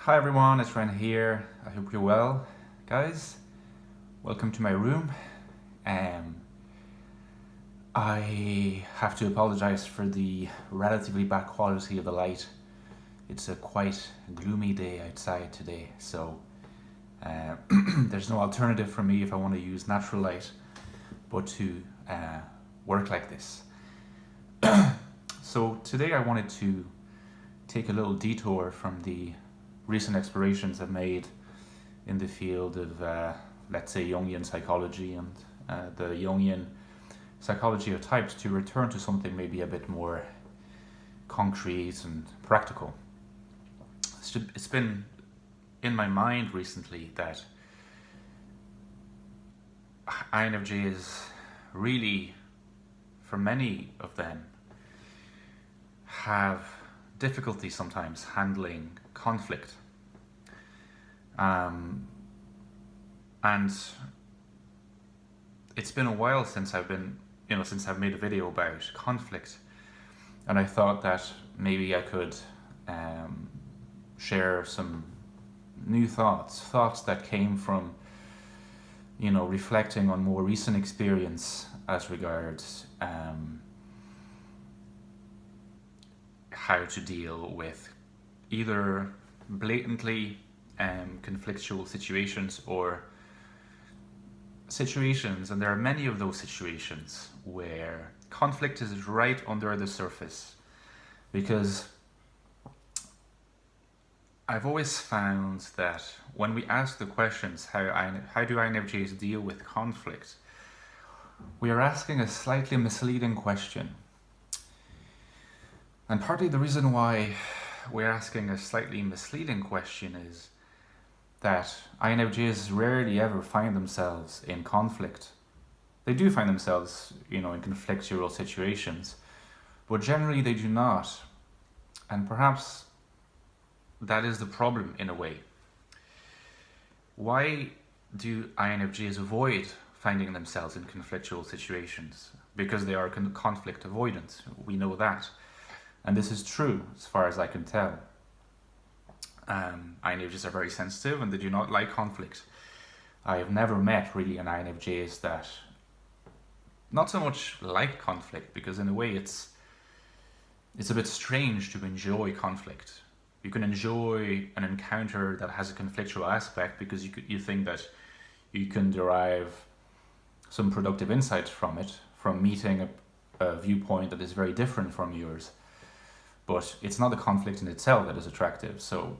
Hi everyone, it's Ren here. I hope you're well, guys. Welcome to my room. Um, I have to apologize for the relatively bad quality of the light. It's a quite gloomy day outside today, so there's no alternative for me if I want to use natural light but to work like this. So today I wanted to take a little detour from the recent explorations I've made in the field of, let's say, Jungian psychology and the Jungian psychology of types to return to something maybe a bit more concrete and practical. It's been in my mind recently that INFJs really, for many of them, have difficulty sometimes handling conflict. And it's been a while since I've made a video about conflict, and I thought that maybe I could share some new thoughts that came from reflecting on more recent experience as regards how to deal with either blatantly conflictual situations or situations, and there are many of those situations where conflict is right under the surface, because I've always found that when we ask the questions, how do INFJs deal with conflict, we are asking a slightly misleading question. And partly the reason why we're asking a slightly misleading question is that INFJs rarely ever find themselves in conflict. They do find themselves, in conflictual situations, but generally they do not. And perhaps that is the problem in a way. Why do INFJs avoid finding themselves in conflictual situations? Because they are conflict avoidant. We know that. And this is true as far as I can tell. INFJs are very sensitive and they do not like conflict. I have never met really an INFJs that not so much like conflict, because in a way it's a bit strange to enjoy conflict. You can enjoy an encounter that has a conflictual aspect because you think that you can derive some productive insights from it, from meeting a viewpoint that is very different from yours. But it's not the conflict in itself that is attractive. So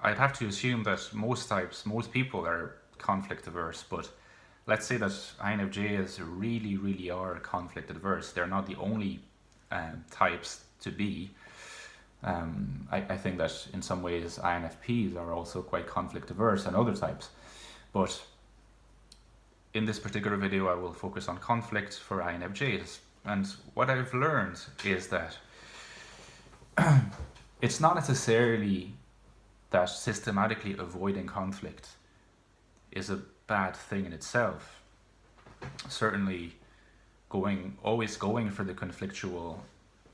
I'd have to assume that most people are conflict averse, but let's say that INFJs really, really are conflict adverse. They're not the only types to be. I think that in some ways INFPs are also quite conflict averse and other types. But in this particular video, I will focus on conflict for INFJs. And what I've learned is that it's not necessarily that systematically avoiding conflict is a bad thing in itself. Certainly, always going for the conflictual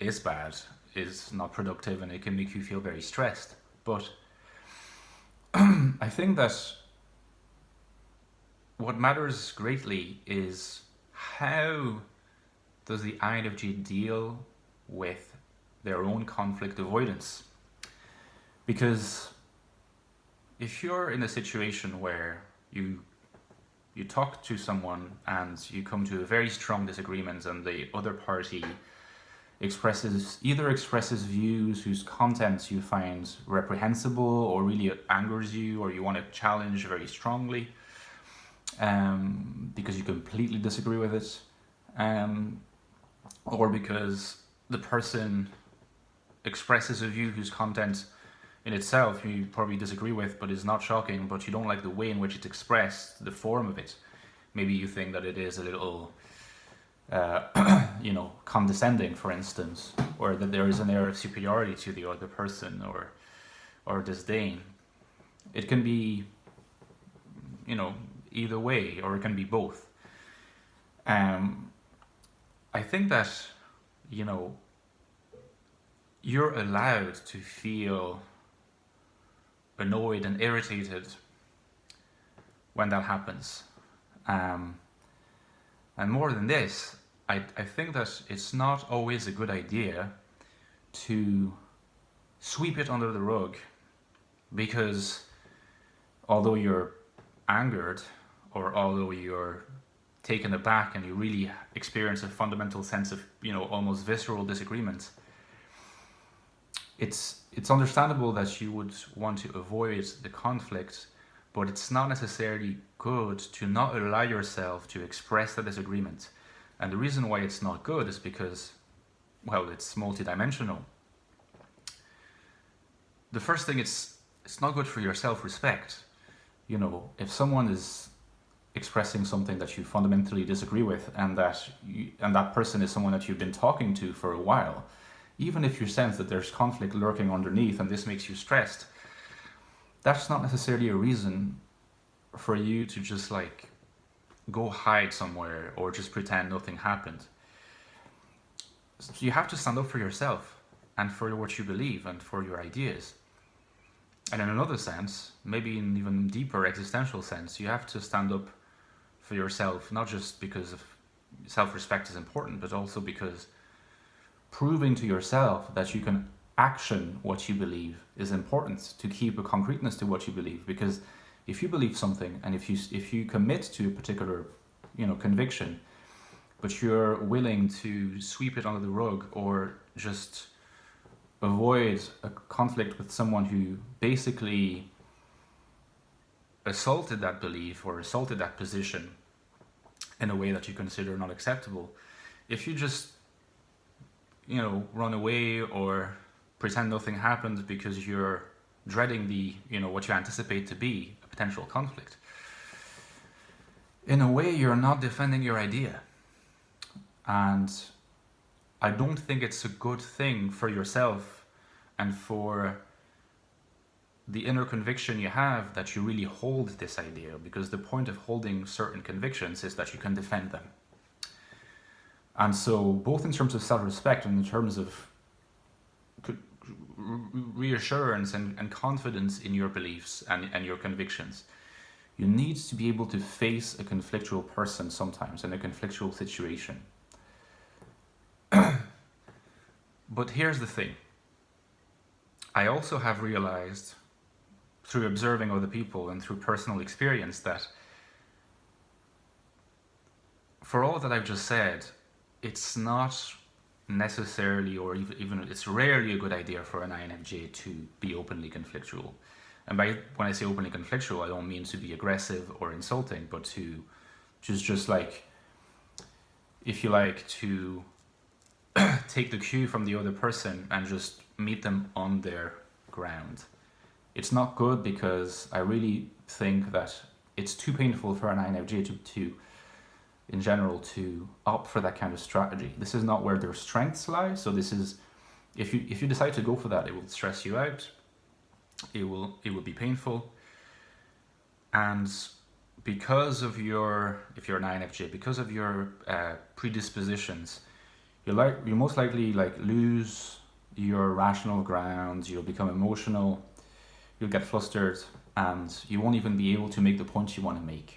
is bad, is not productive, and it can make you feel very stressed. But I think that what matters greatly is how does the INFJ deal with their own conflict avoidance. Because if you're in a situation where you talk to someone and you come to a very strong disagreement, and the other party expresses views whose contents you find reprehensible or really angers you, or you want to challenge very strongly because you completely disagree with it, or because the person expresses a view whose content in itself you probably disagree with, but is not shocking, but you don't like the way in which it's expressed, the form of it. Maybe you think that it is a little condescending, for instance, or that there is an air of superiority to the other person, or disdain. It can be, either way, or it can be both. I think that, you're allowed to feel annoyed and irritated when that happens. And more than this, I think that it's not always a good idea to sweep it under the rug, because although you're angered, or although you're taken aback and you really experience a fundamental sense of, almost visceral disagreement, it's understandable that you would want to avoid the conflict, but it's not necessarily good to not allow yourself to express the disagreement. And the reason why it's not good is because, well, it's multidimensional. The first thing, it's not good for your self-respect. If someone is expressing something that you fundamentally disagree with, and that person is someone that you've been talking to for a while, even if you sense that there's conflict lurking underneath and this makes you stressed, that's not necessarily a reason for you to just go hide somewhere or just pretend nothing happened. So you have to stand up for yourself and for what you believe and for your ideas. And in another sense, maybe in even deeper existential sense, you have to stand up for yourself, not just because of self-respect is important, but also because proving to yourself that you can action what you believe is important, to keep a concreteness to what you believe. Because if you believe something, and if you commit to a particular conviction, but you're willing to sweep it under the rug or just avoid a conflict with someone who basically assaulted that belief or assaulted that position in a way that you consider not acceptable, if you just run away or pretend nothing happened because you're dreading the what you anticipate to be a potential conflict, in a way you're not defending your idea. And I don't think it's a good thing for yourself and for the inner conviction you have that you really hold this idea, because the point of holding certain convictions is that you can defend them. And so both in terms of self-respect and in terms of reassurance and confidence in your beliefs and your convictions, you need to be able to face a conflictual person sometimes in a conflictual situation. But here's the thing. I also have realized through observing other people and through personal experience that for all that I've just said, it's not necessarily, or even it's rarely a good idea for an INFJ to be openly conflictual. And when I say openly conflictual, I don't mean to be aggressive or insulting, but to just if you like, to take the cue from the other person and just meet them on their ground. It's not good, because I really think that it's too painful for an INFJ to in general, to opt for that kind of strategy. This is not where their strengths lie. So this is, if you decide to go for that, it will stress you out. It will be painful. And because of if you're an INFJ, because of your predispositions, you'll most likely lose your rational ground. You'll become emotional. You'll get flustered, and you won't even be able to make the point you want to make.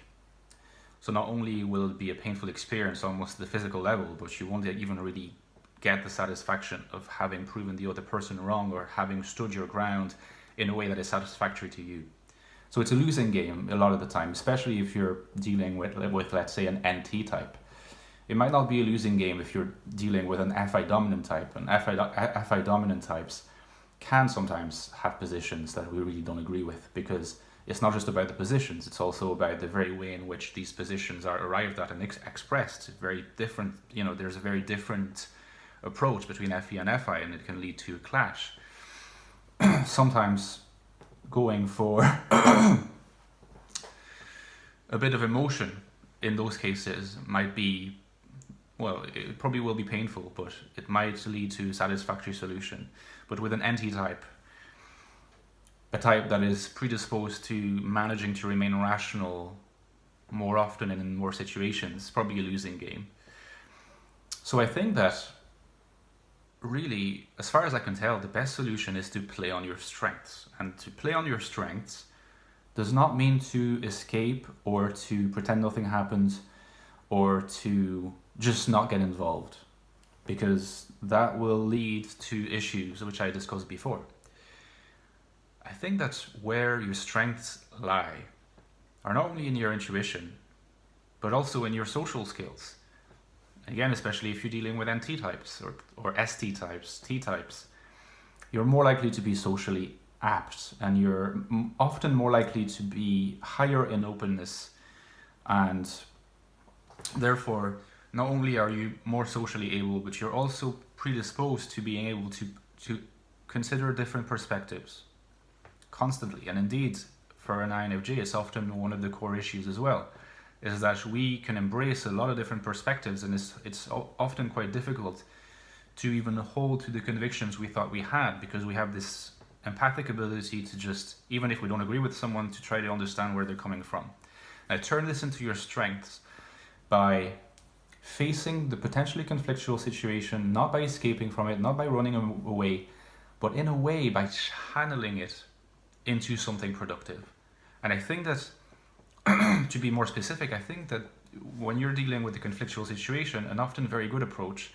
So not only will it be a painful experience almost at the physical level, but you won't even really get the satisfaction of having proven the other person wrong or having stood your ground in a way that is satisfactory to you. So it's a losing game a lot of the time, especially if you're dealing with let's say, an NT type. It might not be a losing game if you're dealing with an FI dominant type. And FI dominant types can sometimes have positions that we really don't agree with, because it's not just about the positions, it's also about the very way in which these positions are arrived at and expressed. Very different, there's a very different approach between FE and FI, and it can lead to a clash. Sometimes going for a bit of emotion in those cases might be, well, it probably will be painful, but it might lead to a satisfactory solution. But with an NT type, a type that is predisposed to managing to remain rational more often and in more situations, probably a losing game. So I think that really, as far as I can tell, the best solution is to play on your strengths. And to play on your strengths does not mean to escape or to pretend nothing happened or to just not get involved, because that will lead to issues which I discussed before. I think that's where your strengths lie, are not only in your intuition, but also in your social skills. Again, especially if you're dealing with NT types or ST types, T types, you're more likely to be socially apt, and you're often more likely to be higher in openness, and therefore not only are you more socially able, but you're also predisposed to being able to consider different perspectives constantly. And indeed, for an INFJ, it's often one of the core issues as well, is that we can embrace a lot of different perspectives, and it's often quite difficult to even hold to the convictions we thought we had, because we have this empathic ability to just, even if we don't agree with someone, to try to understand where they're coming from. Now, turn this into your strengths by facing the potentially conflictual situation, not by escaping from it, not by running away, but in a way by channeling it into something productive. And I think that, to be more specific, I think that when you're dealing with a conflictual situation, an often very good approach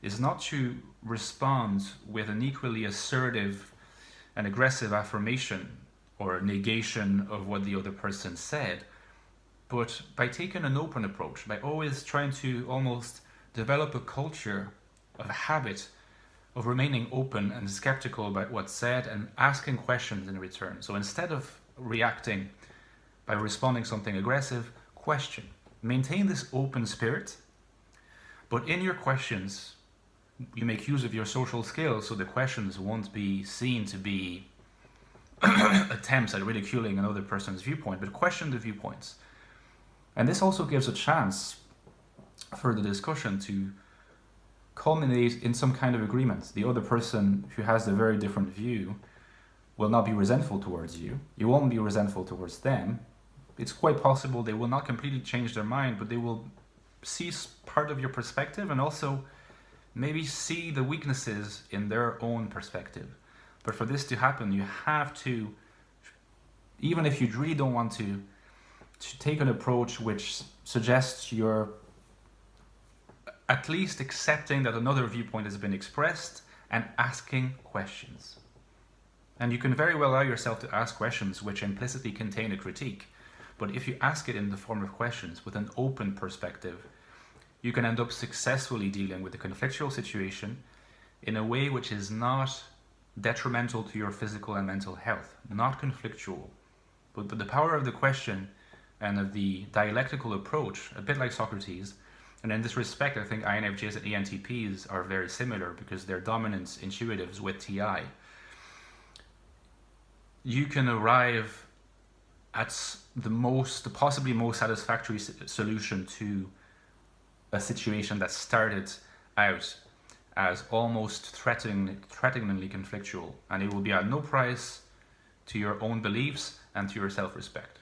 is not to respond with an equally assertive and aggressive affirmation or negation of what the other person said, but by taking an open approach, by always trying to almost develop a culture of a habit of remaining open and skeptical about what's said and asking questions in return. So instead of reacting by responding something aggressive, question. Maintain this open spirit, but in your questions, you make use of your social skills, so the questions won't be seen to be attempts at ridiculing another person's viewpoint, but question the viewpoints. And this also gives a chance for the discussion to culminate in some kind of agreement. The other person who has a very different view will not be resentful towards you. You won't be resentful towards them. It's quite possible they will not completely change their mind, but they will see part of your perspective and also maybe see the weaknesses in their own perspective. But for this to happen, you have to, even if you really don't want to take an approach which suggests you're at least accepting that another viewpoint has been expressed and asking questions. And you can very well allow yourself to ask questions which implicitly contain a critique. But if you ask it in the form of questions with an open perspective, you can end up successfully dealing with the conflictual situation in a way which is not detrimental to your physical and mental health, not conflictual. But the power of the question and of the dialectical approach, a bit like Socrates, and in this respect, I think INFJs and ENTPs are very similar because they're dominant intuitives with TI. You can arrive at the possibly most satisfactory solution to a situation that started out as almost threateningly conflictual, and it will be at no price to your own beliefs and to your self-respect.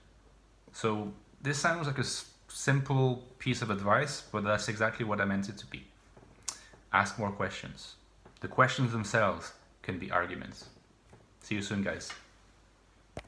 So this sounds like a simple piece of advice, but that's exactly what I meant it to be. Ask more questions. The questions themselves can be arguments. See you soon, guys.